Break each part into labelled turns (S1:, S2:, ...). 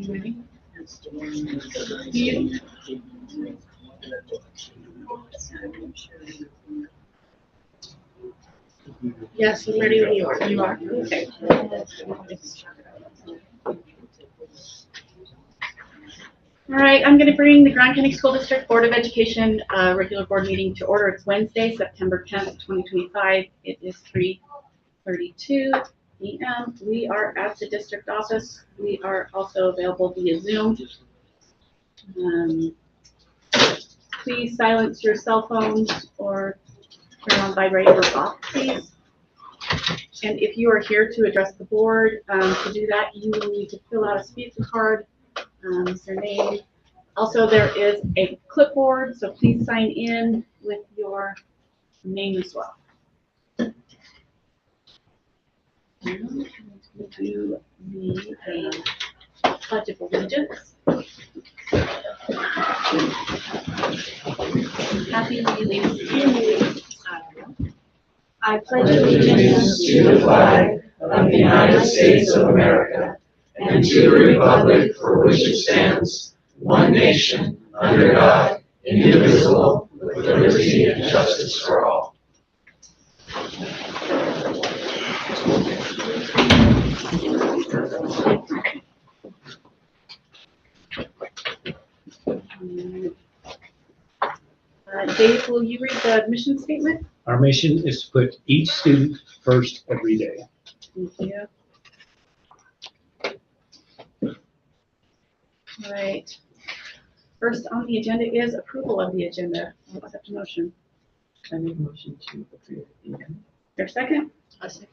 S1: You ready? You? Yes, I'm ready when you are. You are? Okay. All right, I'm going to bring the Grand County School District Board of Education regular board meeting to order. It's Wednesday, September 10th, 2025. It is 3:32 p.m. We are at the district office. We are also available via Zoom. Please silence your cell phones or turn on vibrate or off, please. And if you are here to address the board, to do that, you will need to fill out a speaker card, your name. Also, there is a clipboard, so please sign in with your name as well. And we'll do the Pledge of Allegiance. Happy Allegiance. I pledge allegiance to the flag of the United States of America and to the republic for which it stands, one nation, under God, indivisible, with liberty and justice for all. Dave, will you read the mission statement?
S2: Our mission is to put each student first every day.
S1: Thank you. All right. First on the agenda is approval of the agenda. I'll accept a motion.
S3: I make a motion to approve the agenda.
S1: Your second?
S3: A second.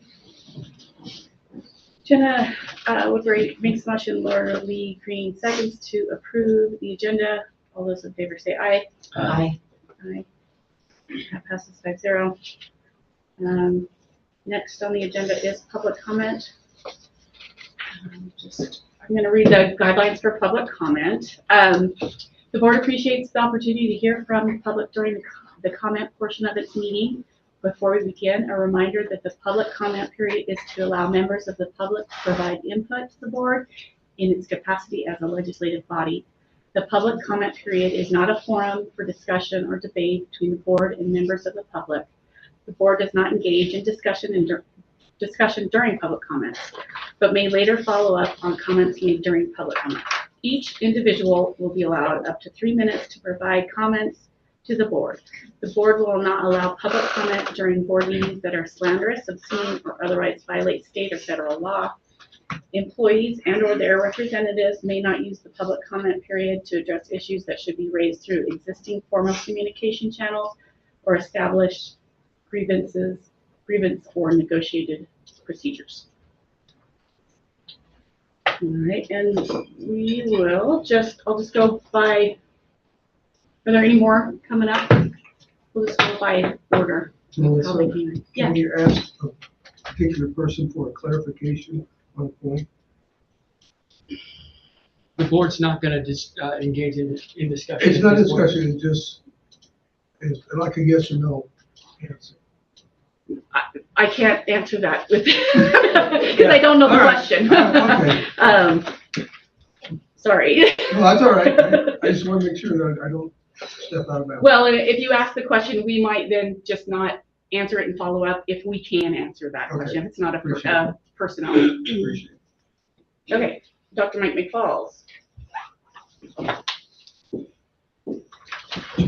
S1: Jenna Woodbury makes a motion, Laura Lee Green seconds to approve the agenda. All those in favor say aye.
S3: Aye.
S1: Aye. That passes 5-0. Next on the agenda is public comment. I'm going to read the guidelines for public comment. The board appreciates the opportunity to hear from the public during the comment portion of its meeting. Before we begin, a reminder that the public comment period is to allow members of the public to provide input to the board in its capacity as a legislative body. The public comment period is not a forum for discussion or debate between the board and members of the public. The board does not engage in discussion during public comments, but may later follow up on comments made during public comment. Each individual will be allowed up to 3 minutes to provide comments to the board. The board will not allow public comment during board meetings that are slanderous, obscene, or otherwise violate state or federal law. Employees and/or their representatives may not use the public comment period to address issues that should be raised through existing formal communication channels or established grievance or negotiated procedures. All right, and I'll just go by, are there any more coming up? We'll just go by order.
S4: Melissa,
S1: Yeah.
S4: can you ask a particular person for a clarification on a point?
S3: The board's not going to engage in discussion.
S4: It's not discussion, it's like a yes or no answer.
S1: I can't answer that with because I don't know the question.
S4: Okay.
S1: Sorry.
S4: Well, that's all right. I just want to make sure that I don't step out of bounds.
S1: Well, if you ask the question, we might then just not answer it and follow up if we can answer that
S4: Okay.
S1: question. If it's not a
S4: Appreciate it.
S1: personnel.
S4: Appreciate it.
S1: Okay, Dr. Mike McFalls.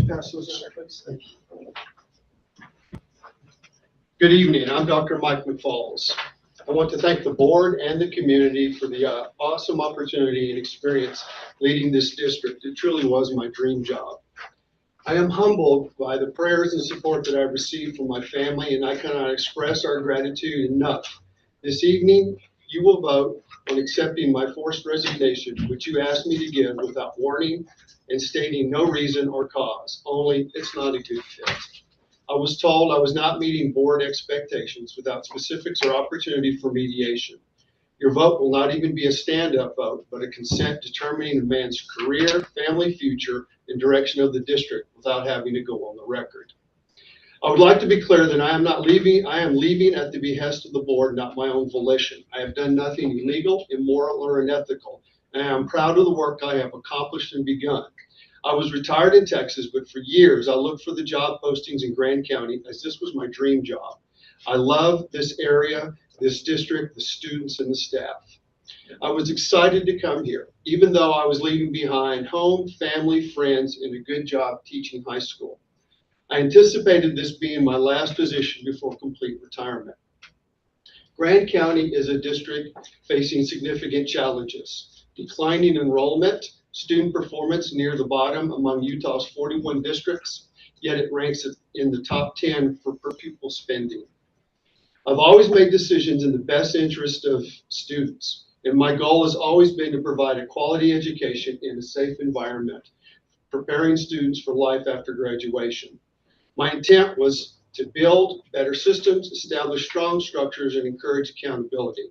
S4: Pass those out, please. Thank you.
S5: Good evening, I'm Dr. Mike McFalls. I want to thank the board and the community for the awesome opportunity and experience leading this district. It truly was my dream job. I am humbled by the prayers and support that I've received from my family, and I cannot express our gratitude enough. This evening, you will vote on accepting my forced resignation, which you asked me to give without warning and stating no reason or cause, only it's not a good fit. I was told I was not meeting board expectations without specifics or opportunity for mediation. Your vote will not even be a stand-up vote, but a consent determining a man's career, family future, and direction of the district without having to go on the record. I would like to be clear that I am not leaving. I am leaving at the behest of the board, not my own volition. I have done nothing illegal, immoral, or unethical. and I'm proud of the work I have accomplished and begun. I was retired in Texas, but for years I looked for the job postings in Grand County as this was my dream job. I love this area, this district, the students, and the staff. I was excited to come here, even though I was leaving behind home, family, friends, and a good job teaching high school. I anticipated this being my last position before complete retirement. Grand County is a district facing significant challenges: declining enrollment, student performance near the bottom among Utah's 41 districts, yet it ranks in the top 10 for per pupil spending. I've always made decisions in the best interest of students, and my goal has always been to provide a quality education in a safe environment, preparing students for life after graduation. My intent was to build better systems, establish strong structures, and encourage accountability.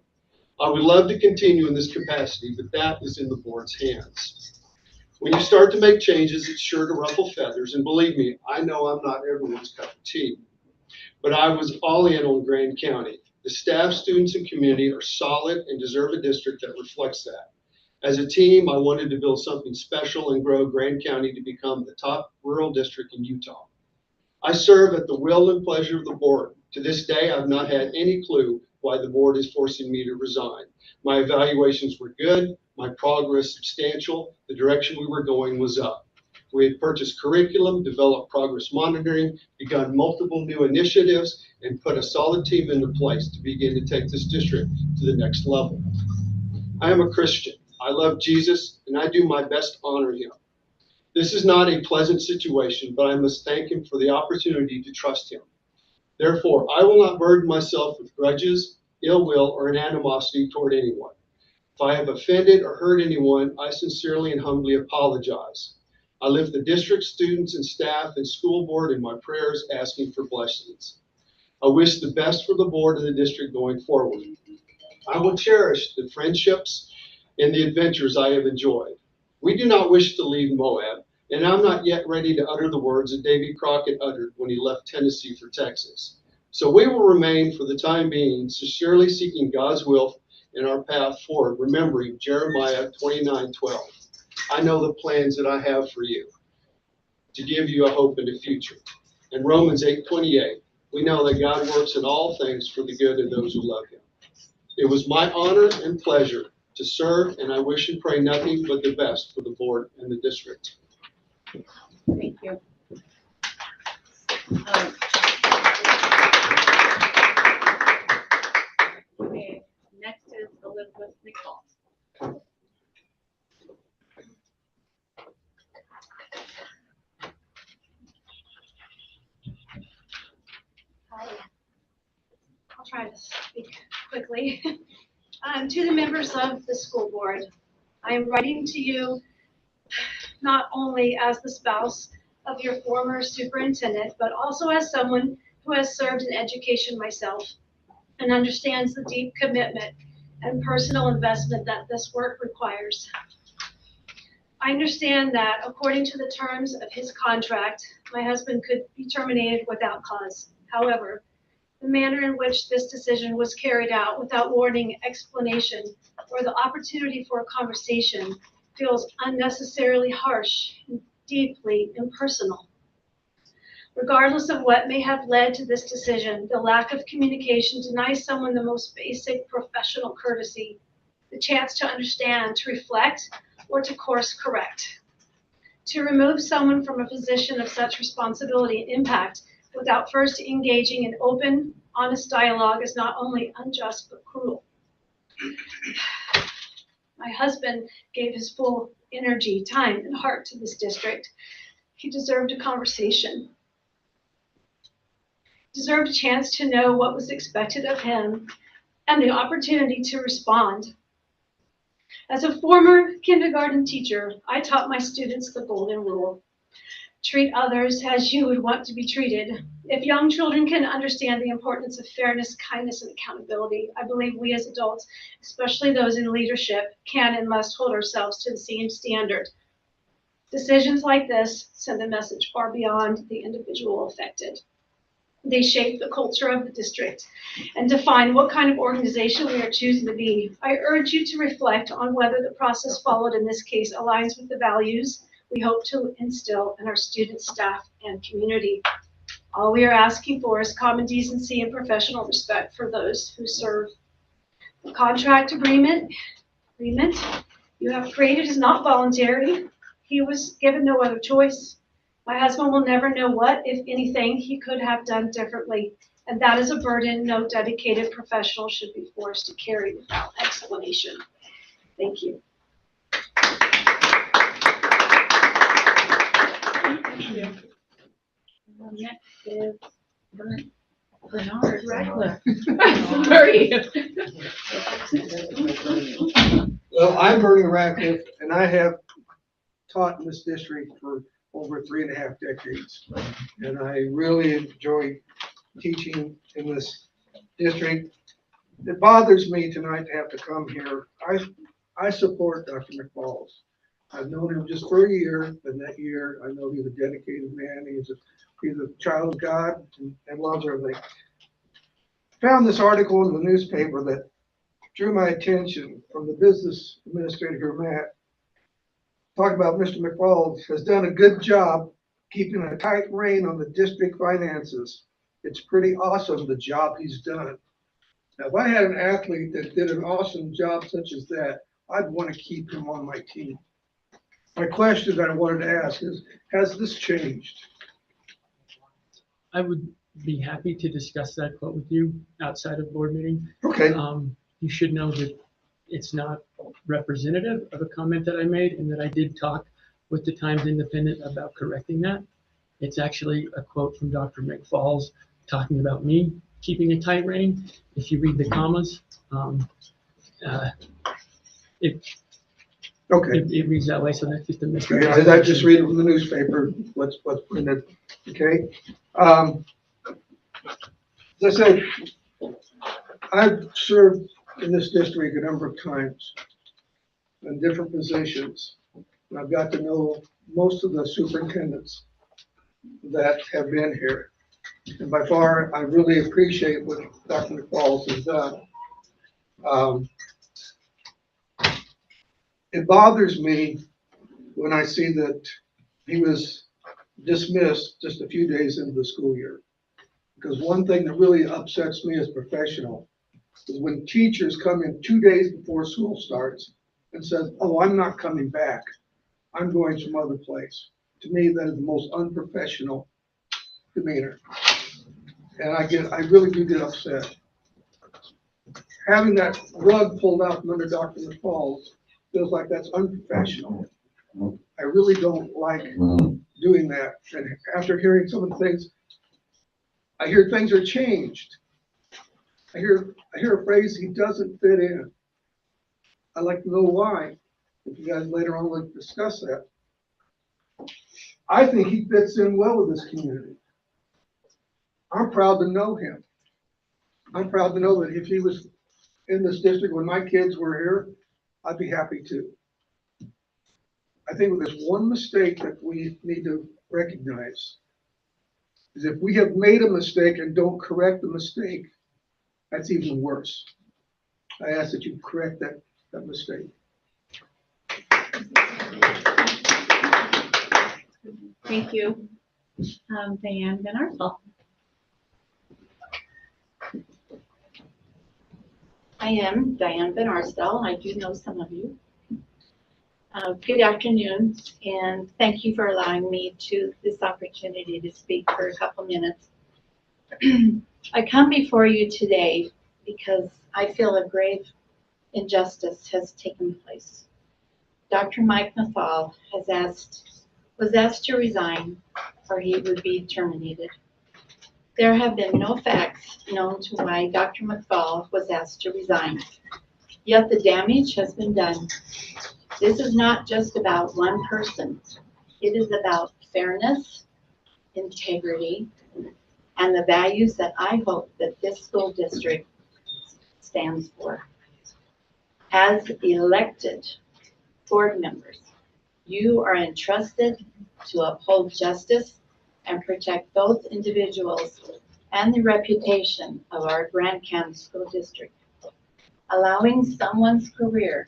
S5: I would love to continue in this capacity, but that is in the board's hands. When you start to make changes, it's sure to ruffle feathers, and believe me, I know I'm not everyone's cup of tea. But I was all in on Grand County. The staff, students, and community are solid and deserve a district that reflects that. As a team, I wanted to build something special and grow Grand County to become the top rural district in Utah. I serve at the will and pleasure of the board. To this day, I've not had any clue why the board is forcing me to resign. My evaluations were good, my progress substantial, the direction we were going was up. We had purchased curriculum, developed progress monitoring, begun multiple new initiatives, and put a solid team into place to begin to take this district to the next level. I am a Christian. I love Jesus, and I do my best to honor him. This is not a pleasant situation, but I must thank him for the opportunity to trust him. Therefore, I will not burden myself with grudges, ill will, or an animosity toward anyone. If I have offended or hurt anyone, I sincerely and humbly apologize. I lift the district, students, and staff and school board in my prayers, asking for blessings. I wish the best for the board and the district going forward. I will cherish the friendships and the adventures I have enjoyed. We do not wish to leave Moab, and I'm not yet ready to utter the words that Davy Crockett uttered when he left Tennessee for Texas. So we will remain, for the time being, sincerely seeking God's will in our path forward, remembering Jeremiah 29:12. I know the plans that I have for you, to give you a hope and a future. In Romans 8:28, we know that God works in all things for the good of those who love him. It was my honor and pleasure to serve, and I wish and pray nothing but the best for the board and the district.
S1: Thank you. Okay, next is Elizabeth McFall.
S6: Hi. I'll try to speak quickly. To the members of the school board, I am writing to you not only as the spouse of your former superintendent, but also as someone who has served in education myself and understands the deep commitment and personal investment that this work requires. I understand that according to the terms of his contract, my husband could be terminated without cause. However, the manner in which this decision was carried out without warning, explanation, or the opportunity for a conversation feels unnecessarily harsh and deeply impersonal. Regardless of what may have led to this decision, the lack of communication denies someone the most basic professional courtesy, the chance to understand, to reflect, or to course correct. To remove someone from a position of such responsibility and impact without first engaging in open, honest dialogue is not only unjust but cruel. My husband gave his full energy, time, and heart to this district. He deserved a conversation. He deserved a chance to know what was expected of him and the opportunity to respond. As a former kindergarten teacher, I taught my students the golden rule. Treat others as you would want to be treated. If young children can understand the importance of fairness, kindness, and accountability, I believe we as adults, especially those in leadership, can and must hold ourselves to the same standard. Decisions like this send a message far beyond the individual affected. They shape the culture of the district and define what kind of organization we are choosing to be. I urge you to reflect on whether the process followed in this case aligns with the values we hope to instill in our students, staff, and community. All we are asking for is common decency and professional respect for those who serve. The contract agreement you have created is not voluntary. He was given no other choice. My husband will never know what, if anything, he could have done differently, and that is a burden no dedicated professional should be forced to carry without explanation. Thank you.
S1: Next is Bernard Radcliffe. Sorry.
S4: Well, I'm Bernie Radcliffe, and I have taught in this district for over 3.5 decades. And I really enjoy teaching in this district. It bothers me tonight to have to come here. I support Dr. McFalls. I've known him just for a year, and that year I know he's a dedicated man. He's a child of God and loves everything. Found this article in the newspaper that drew my attention from the business administrator, Matt. Talk about Mr. McFalls has done a good job keeping a tight rein on the district finances. It's pretty awesome the job he's done. Now, if I had an athlete that did an awesome job such as that, I'd want to keep him on my team. My question that I wanted to ask is, has this changed?
S3: I would be happy to discuss that quote with you outside of board meeting.
S4: Okay,
S3: You should know that it's not representative of a comment that I made and that I did talk with the Times Independent about correcting that. It's actually a quote from Dr. McFalls talking about me keeping a tight rein. If you read the commas, it reads that way, so that's just a
S4: yeah,
S3: misrepresentation.
S4: I just read it from the newspaper, what's printed, okay? As I said, I've served in this district a number of times in different positions. And I've got to know most of the superintendents that have been here. And by far, I really appreciate what Dr. McFalls has done. It bothers me when I see that he was dismissed just a few days into the school year. Because one thing that really upsets me as a professional is when teachers come in 2 days before school starts and says, oh, I'm not coming back. I'm going some other place. To me, that is the most unprofessional demeanor. And I really do get upset. Having that rug pulled out from under Dr. McFalls feels like that's unprofessional. I really don't like doing that. And after hearing some of the things, I hear things are changed. I hear a phrase, he doesn't fit in. I'd like to know why, if you guys later on would discuss that. I think he fits in well with this community. I'm proud to know him. I'm proud to know that if he was in this district when my kids were here, I'd be happy to. I think there's one mistake that we need to recognize is if we have made a mistake and don't correct the mistake, that's even worse. I ask that you correct that mistake.
S1: Thank you. Diane Van Arsdale.
S7: I am Diane Van Arsdale. I do know some of you. Good afternoon, and thank you for allowing me this opportunity to speak for a couple minutes. I come before you today because I feel a grave injustice has taken place. Dr. Mike McFall was asked to resign or he would be terminated. There have been no facts known to why Dr. McFall was asked to resign, yet the damage has been done. This is not just about one person. It is about fairness, integrity, and the values that I hope that this school district stands for. As elected board members, you are entrusted to uphold justice and protect those individuals and the reputation of our Grand County School District. Allowing someone's career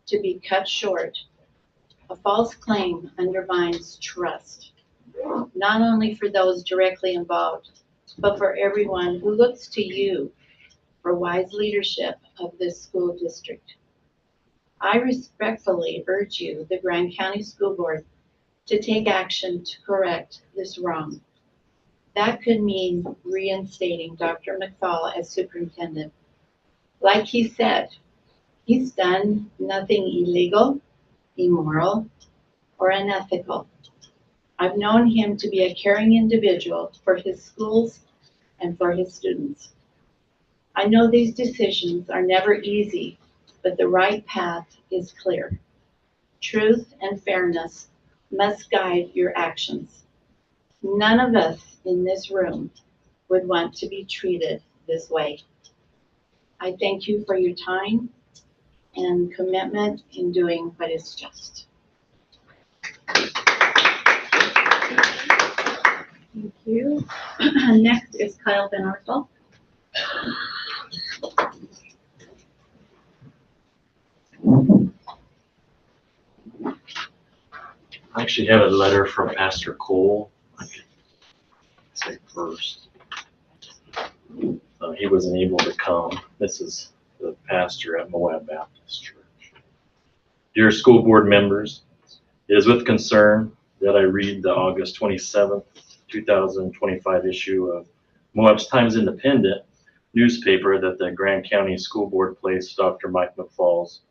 S7: to be cut short, a false claim undermines trust, not only for those directly involved, but for everyone who looks to you for wise leadership of this school district. I respectfully urge you, the Grand County School Board, to take action to correct this wrong. That could mean reinstating Dr. McFall as superintendent. Like he said, he's done nothing illegal, immoral, or unethical. I've known him to be a caring individual for his schools and for his students. I know these decisions are never easy, but the right path is clear. Truth and fairness must guide your actions. None of us in this room would want to be treated this way. I thank you for your time and commitment in doing what is just.
S1: Thank you. Next is Kyle Van Arsdal.
S8: I actually have a letter from Pastor Cole. I could say first. He wasn't able to come. This is the pastor at Moab Baptist Church. Dear school board members, it is with concern that I read the August 27th, 2025 issue of Moab's Times Independent newspaper that the Grand County School Board placed Dr. Mike McFalls,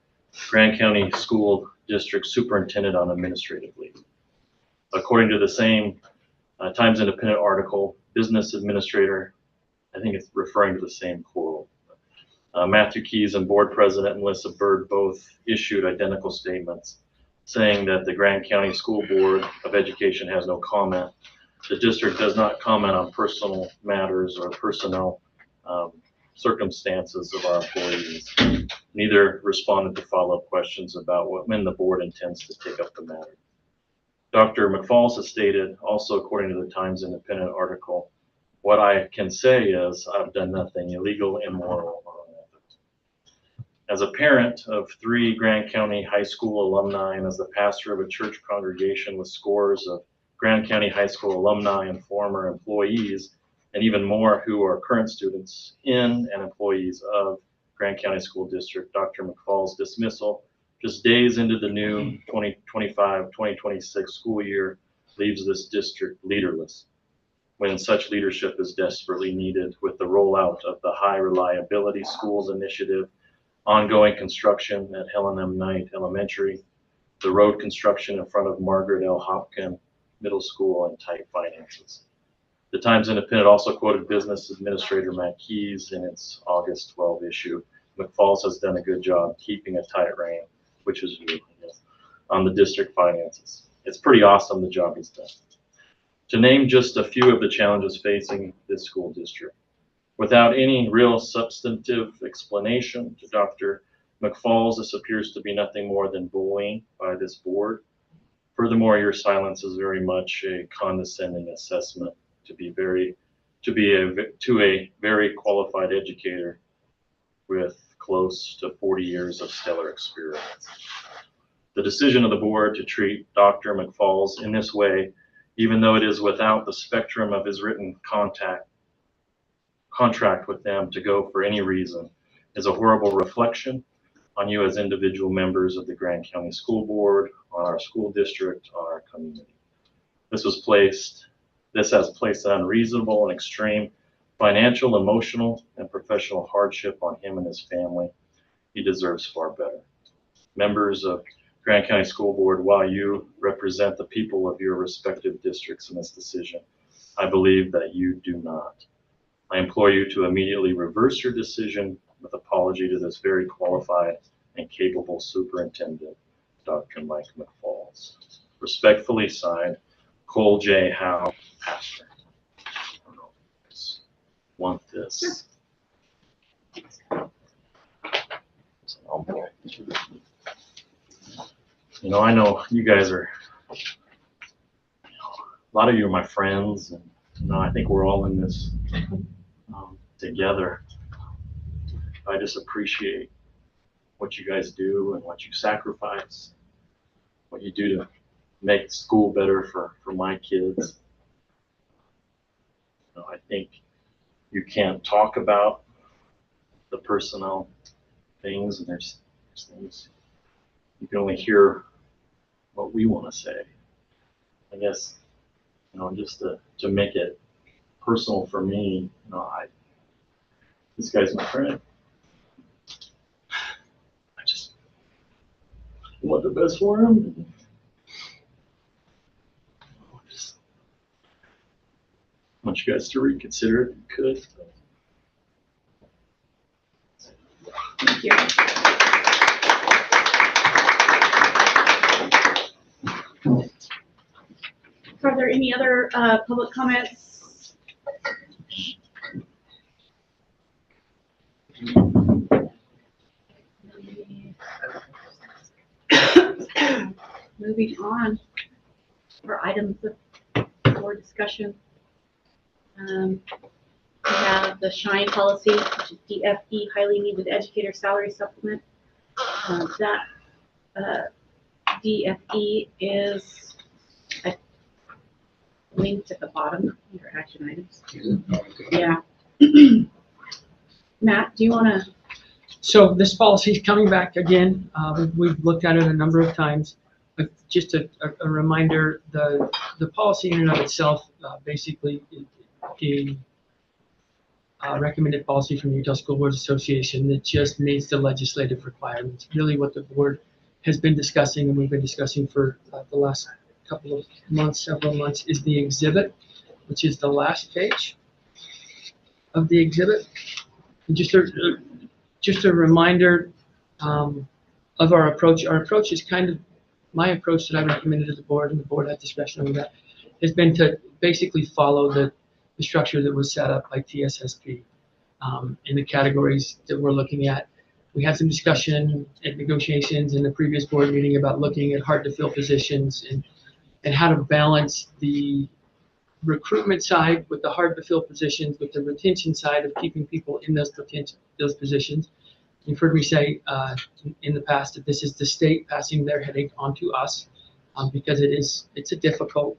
S8: Grand County School District Superintendent, on administrative leave. According to the same Times Independent article, business administrator, I think it's referring to the same quote, Matthew Keys and board president Melissa Bird both issued identical statements saying that the Grand County School Board of Education has no comment. The district does not comment on personal matters or personnel circumstances of our employees. Neither responded to follow-up questions about when the board intends to take up the matter. Dr. McFalls has stated, also according to the Times Independent article, what I can say is I've done nothing illegal, immoral, or unethical. As a parent of 3 Grand County High School alumni and as the pastor of a church congregation with scores of Grand County High School alumni and former employees, and even more who are current students in and employees of Grand County School District, Dr. McFall's dismissal just days into the new 2025-2026 school year leaves this district leaderless, when such leadership is desperately needed with the rollout of the High Reliability Schools Initiative, ongoing construction at Helen M. Knight Elementary, the road construction in front of Margaret L. Hopkin Middle School, and tight finances. The Times Independent also quoted business administrator Matt Keys in its August 12 issue. McFalls has done a good job keeping a tight rein, which is new, on the district finances. It's pretty awesome the job he's done. To name just a few of the challenges facing this school district, without any real substantive explanation to Dr. McFalls, this appears to be nothing more than bullying by this board. Furthermore, your silence is very much a condescending assessment to a very qualified educator with close to 40 years of stellar experience. The decision of the board to treat Dr. McFalls in this way, even though it is without the spectrum of his written contract with them to go for any reason, is a horrible reflection on you as individual members of the Grand County School Board, on our school district, on our community. This has placed an unreasonable and extreme financial, emotional, and professional hardship on him and his family. He deserves far better. Members of Grand County School Board, while you represent the people of your respective districts in this decision, I believe that you do not. I implore you to immediately reverse your decision with apology to this very qualified and capable superintendent, Dr. Mike McFalls. Respectfully signed, Cole J. Howe, pastor. Want this? You know, I know you guys are, a lot of you are my friends, and I think we're all in this together. I just appreciate what you guys do and what you sacrifice, what you do to make school better for my kids. I think you can't talk about the personnel things, and there's things you can only hear what we want to say. I guess, just to make it personal for me, this guy's my friend. I just want the best for him. Just want you guys to reconsider it if you could.
S1: Thank you. Are there any other public comments? Moving on for items for discussion. We have the SHINE policy, which is DFE, highly needed educator salary supplement. That DFE is, I linked at the bottom under action items. Yeah. Matt, do you want to?
S3: So this policy is coming back again. We've looked at it a number of times, but just a reminder, the policy in and of itself, basically a recommended policy from the Utah School Boards Association that just meets the legislative requirements. Really what the board has been discussing, and we've been discussing for the last couple of months, several months, is the exhibit, which is the last page of the exhibit. And just a reminder of our approach. Our approach is kind of my approach that I recommended to the board, and the board had discussion over that, has been to basically follow the structure that was set up by TSSP in the categories that we're looking at. We had some discussion and negotiations in the previous board meeting about looking at hard to fill positions and how to balance the recruitment side with the hard to fill positions with the retention side of keeping people in those positions. You've heard me say in the past that this is the state passing their headache onto us because it's a difficult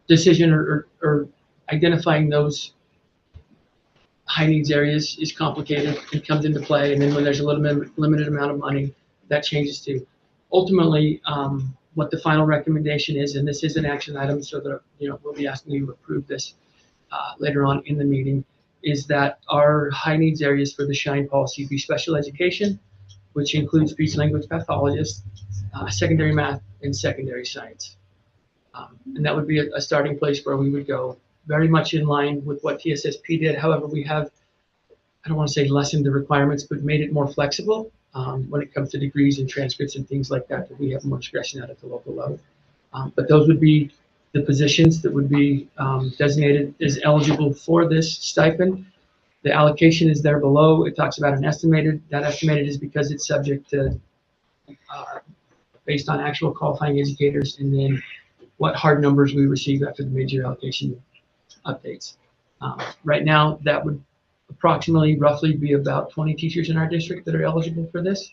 S3: decision or identifying those high needs areas is complicated. It comes into play, and then when there's a limited amount of money, that changes too. Ultimately, what the final recommendation is, and this is an action item, so that we'll be asking you to approve this later on in the meeting, is that our high needs areas for the SHINE policy be special education, which includes speech language pathologists, secondary math, and secondary science. And that would be a starting place where we would go, very much in line with what TSSP did. However, we have, I don't want to say lessened the requirements, but made it more flexible when it comes to degrees and transcripts and things like that we have more discretion at the local level. But those would be the positions that would be designated as eligible for this stipend. The allocation is there below. It talks about an estimated. That estimated is because it's subject to, based on actual qualifying educators, and then what hard numbers we receive after the major allocation updates. Right now, that would approximately, roughly be about 20 teachers in our district that are eligible for this.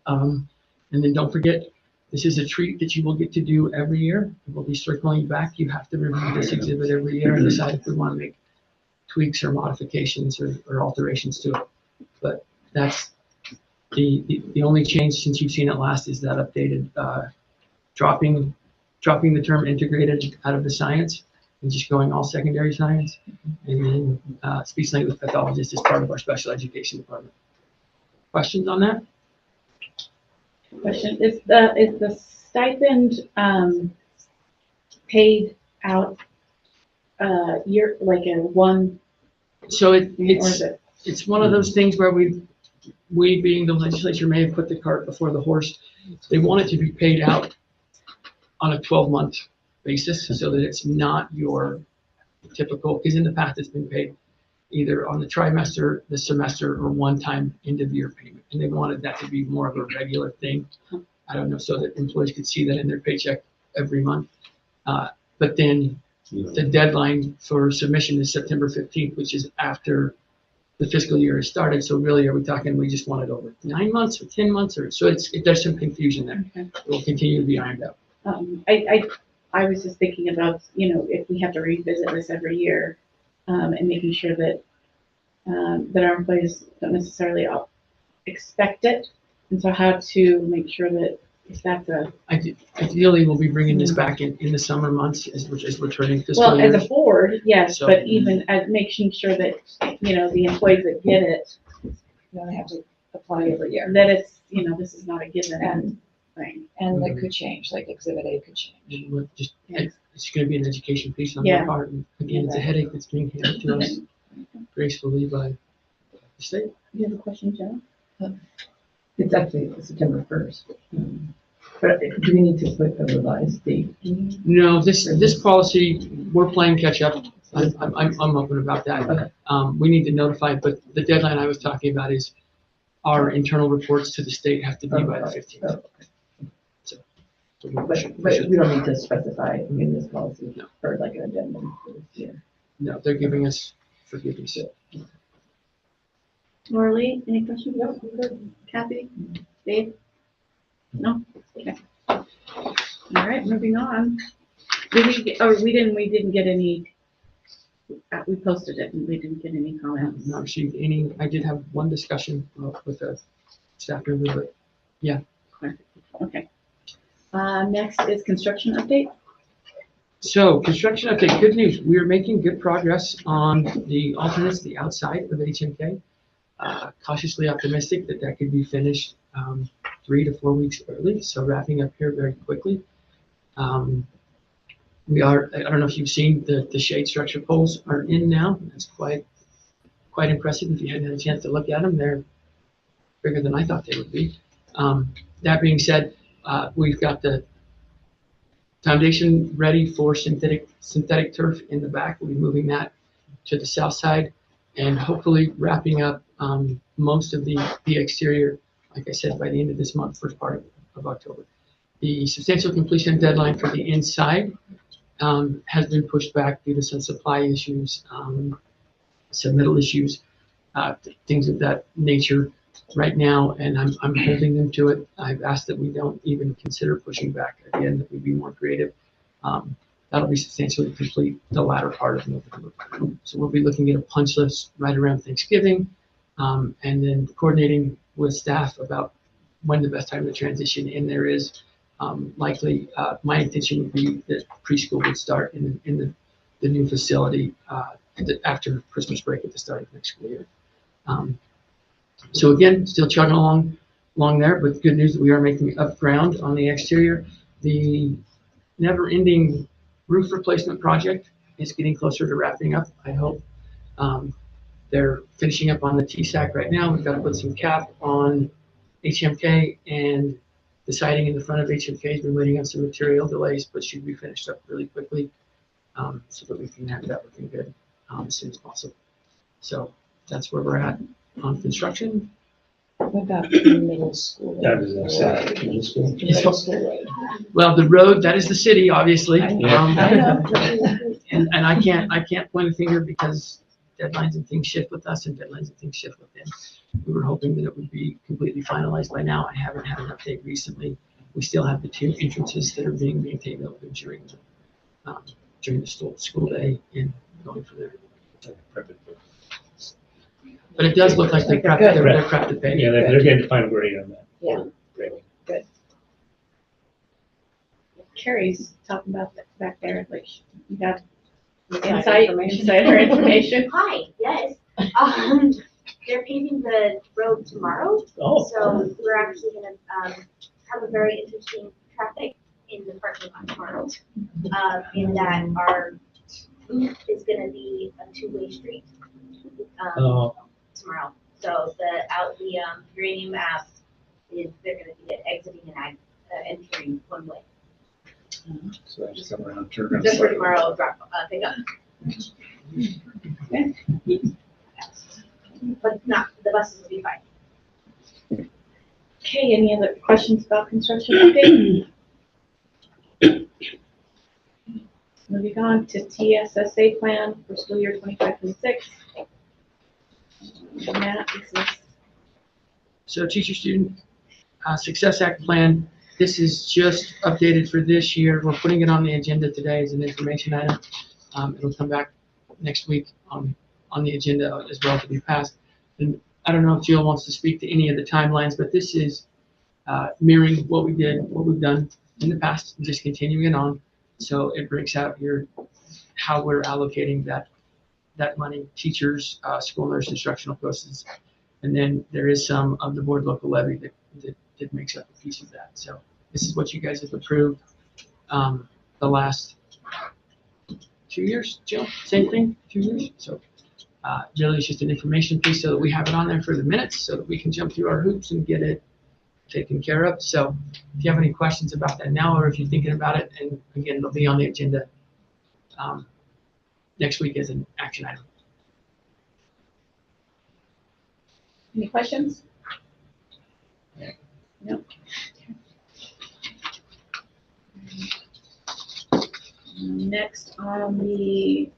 S3: And then don't forget, this is a treat that you will get to do every year. We'll be circling back. You have to review this exhibit every year and decide if we want to make tweaks or modifications or alterations to it. But that's the only change since you've seen it last is that updated dropping the term integrated out of the science and just going all secondary science. And then speech language pathologist is part of our special education department. Questions on that?
S1: Question, is the stipend paid out year, like in one?
S3: So
S1: or is it?
S3: it's one of those things where we being the legislature may have put the cart before the horse. They want it to be paid out on a 12-month basis so that it's not your typical, because in the past it's been paid either on the trimester, the semester, or one-time end-of-year payment. And they wanted that to be more of a regular thing. I don't know, so that employees could see that in their paycheck every month. But then The deadline for submission is September 15th, which is after the fiscal year has started. So really, are we talking, we just want it over 9 months or 10 months or, so there's some confusion there.
S1: Okay.
S3: It will continue to be ironed out.
S1: I was just thinking about, if we have to revisit this every year, and making sure that, that our employees don't necessarily all expect it. And so how to make sure that if that's
S3: Ideally, we'll be bringing this back in the summer months as we're turning fiscal
S1: well, as
S3: years.
S1: a board, yes,
S3: So-
S1: but even as making sure that, the employees that get it,
S9: They have to apply every year.
S1: that it's, this is not a given
S9: And,
S1: thing.
S9: and it could change, like Exhibit A could change.
S3: And we're just-
S1: Yes.
S3: It's going to be an education piece on
S1: Yeah.
S3: their part. And again, it's a headache that's being handed to us gracefully by the state.
S1: You have a question, Joe?
S10: It's actually September 1st. But do we need to put a revised date?
S3: No, this policy, we're playing catch up. I'm open about that. We need to notify, but the deadline I was talking about is our internal reports to the state have to be by the 15th.
S10: Oh,
S3: So
S10: But we don't need to specify in this policy for like an addendum for this year.
S3: No, they're giving us forgiveness.
S1: Laurie, any questions? No. Kathy? Dave? No? Okay. All right, moving on. We didn't get any, we posted it and we didn't get any
S3: I have
S1: comments.
S3: not received any, I did have one discussion with a staff member, but
S1: Okay. Next is construction update.
S3: so construction update, good news. We are making good progress on the alternates, the outside of HMK. Cautiously optimistic that could be finished 3 to 4 weeks early, so wrapping up here very quickly. I don't know if you've seen the shade structure poles are in now. That's quite impressive. If you hadn't had a chance to look at them, they're bigger than I thought they would be. That being said, we've got the foundation ready for synthetic turf in the back. We'll be moving that to the south side and hopefully wrapping up most of the exterior, like I said, by the end of this month, first part of October. The substantial completion deadline for the inside has been pushed back due to some supply issues, submittal issues, things of that nature right now, and I'm holding them to it. I've asked that we don't even consider pushing back again, that we be more creative. That'll be substantially complete the latter part of November. So we'll be looking at a punch list right around Thanksgiving, and then coordinating with staff about when the best time to transition in there is. Likely, my intention would be that preschool would start in the new facility after Christmas break at the start of next school year. So again, still chugging along there, but good news that we are making up ground on the exterior. The never-ending roof replacement project is getting closer to wrapping up, I hope. They're finishing up on the TSAC right now. We've got to put some cap on HMK, and the siding in the front of HMK has been waiting on some material delays, but should be finished up really quickly, so that we can have that looking good as soon as possible. So that's where we're at on construction.
S9: What about the middle school?
S2: That was gonna say, middle school.
S9: Middle school road.
S3: Well, the road, that is the city, obviously.
S9: I know.
S3: And I can't point a finger because deadlines and things shift with us and deadlines and things shift with them. We were hoping that it would be completely finalized by now. I haven't had an update recently. We still have the 2 entrances that are being maintained over during the school day and going from there. But it does look like they're prepped to pay.
S2: Yeah, they're getting the final grade on that.
S9: Yeah.
S2: Great.
S1: Carrie's talking about that back there, like, you got
S6: Inside
S1: insider information.
S11: Hi, yes. They're paving the road tomorrow,
S2: Oh,
S11: so we're actually gonna, have a very interesting traffic in the parking lot tomorrow. In that our booth is gonna be a 2-way street, tomorrow. So the Uranium app is, they're gonna be exiting and entering one way.
S2: so I just come around, turn around.
S11: Just for tomorrow, pick up. But not, the buses will be fine.
S1: Okay, any other questions about construction update? Moving on to TSSA plan for school year 25-26. Matt, this is
S3: So Teacher Student Success Act plan, this is just updated for this year. We're putting it on the agenda today as an information item. It'll come back next week on the agenda as well to be passed. And I don't know if Jill wants to speak to any of the timelines, but this is mirroring what we've done in the past, and just continuing it on. So it breaks out how we're allocating that money, teachers, school nurse, instructional courses. And then there is some of the board local levy that makes up a piece of that. So this is what you guys have approved the last 2 years, Jill, same thing, 2 years. So really it's just an information piece so that we have it on there for the minutes so that we can jump through our hoops and get it taken care of. So if you have any questions about that now, or if you're thinking about it, and again, it'll be on the agenda next week as an action item.
S1: any questions? No. Next on the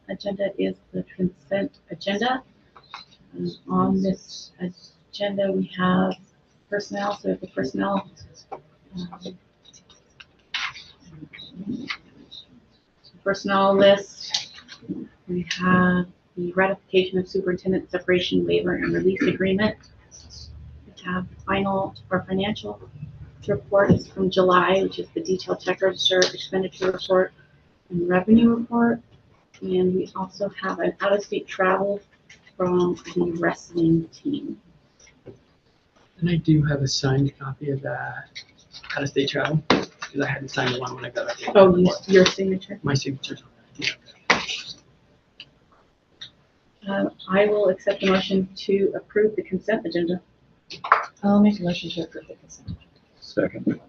S1: agenda is the consent agenda. On this agenda, we have personnel, so the personnel personnel list. We have the ratification of superintendent separation waiver and release agreement. We have final or financial reports from July, which is the detailed check register, expenditure report, and revenue report. And we also have an out-of-state travel from the wrestling team.
S3: And I do have a signed copy of that out-of-state travel, because I hadn't signed the one when I got it.
S1: Oh, your signature?
S3: My signature.
S1: I will accept the motion to approve the consent agenda.
S9: I'll make a motion to approve the consent.
S2: Second.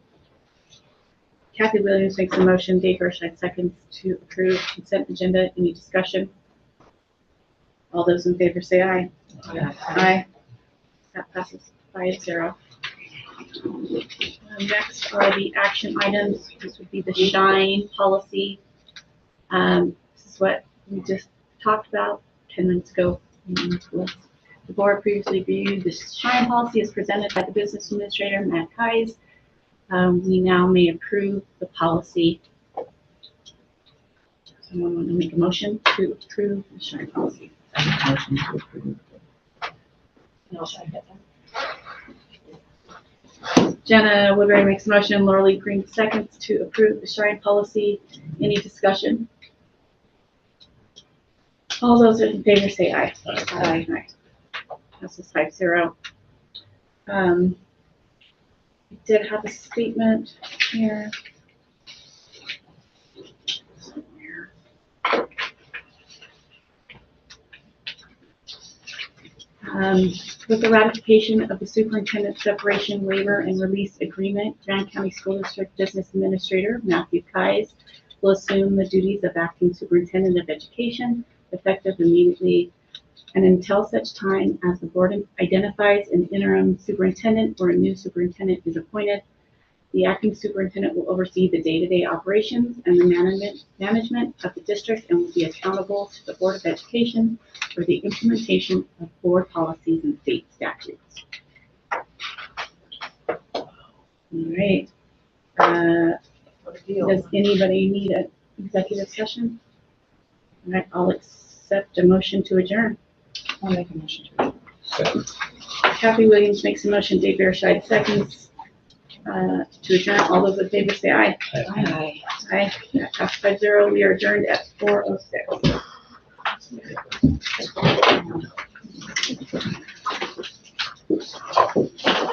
S1: Kathy Williams makes a motion, Dave Gershide seconds to approve consent agenda. Any discussion? All those in favor say aye. Aye. That passes 5-0. Next are the action items. This would be the SHINE policy. This is what we just talked about 10 minutes ago. The board previously reviewed the SHINE policy as presented by the business administrator, Matt Keyes. We now may approve the policy. Someone want to make a motion to approve the SHINE policy?
S10: Motion to approve.
S9: I'll second that.
S1: Jenna Woodbury makes a motion, Laura Lee Green seconds to approve the SHINE policy. Any discussion? All those in favor say aye. Aye. Aye. Passes 5-0. We did have a statement here. Somewhere. With the ratification of the superintendent separation waiver and release agreement, Grand County School District Business Administrator Matthew Keyes will assume the duties of acting superintendent of education effective immediately and until such time as the board identifies an interim superintendent or a new superintendent is appointed. The acting superintendent will oversee the day-to-day operations and the management of the district and will be accountable to the Board of Education for the implementation of board policies and state statutes. All right. Does anybody need an executive session? All right, I'll accept a motion to adjourn.
S9: I'll make a motion to approve.
S2: Second.
S1: Kathy Williams makes a motion, Dave Gershide seconds to adjourn. All those in favor say aye.
S9: Aye.
S1: Aye. That passes 5-0. We are adjourned at 4:06.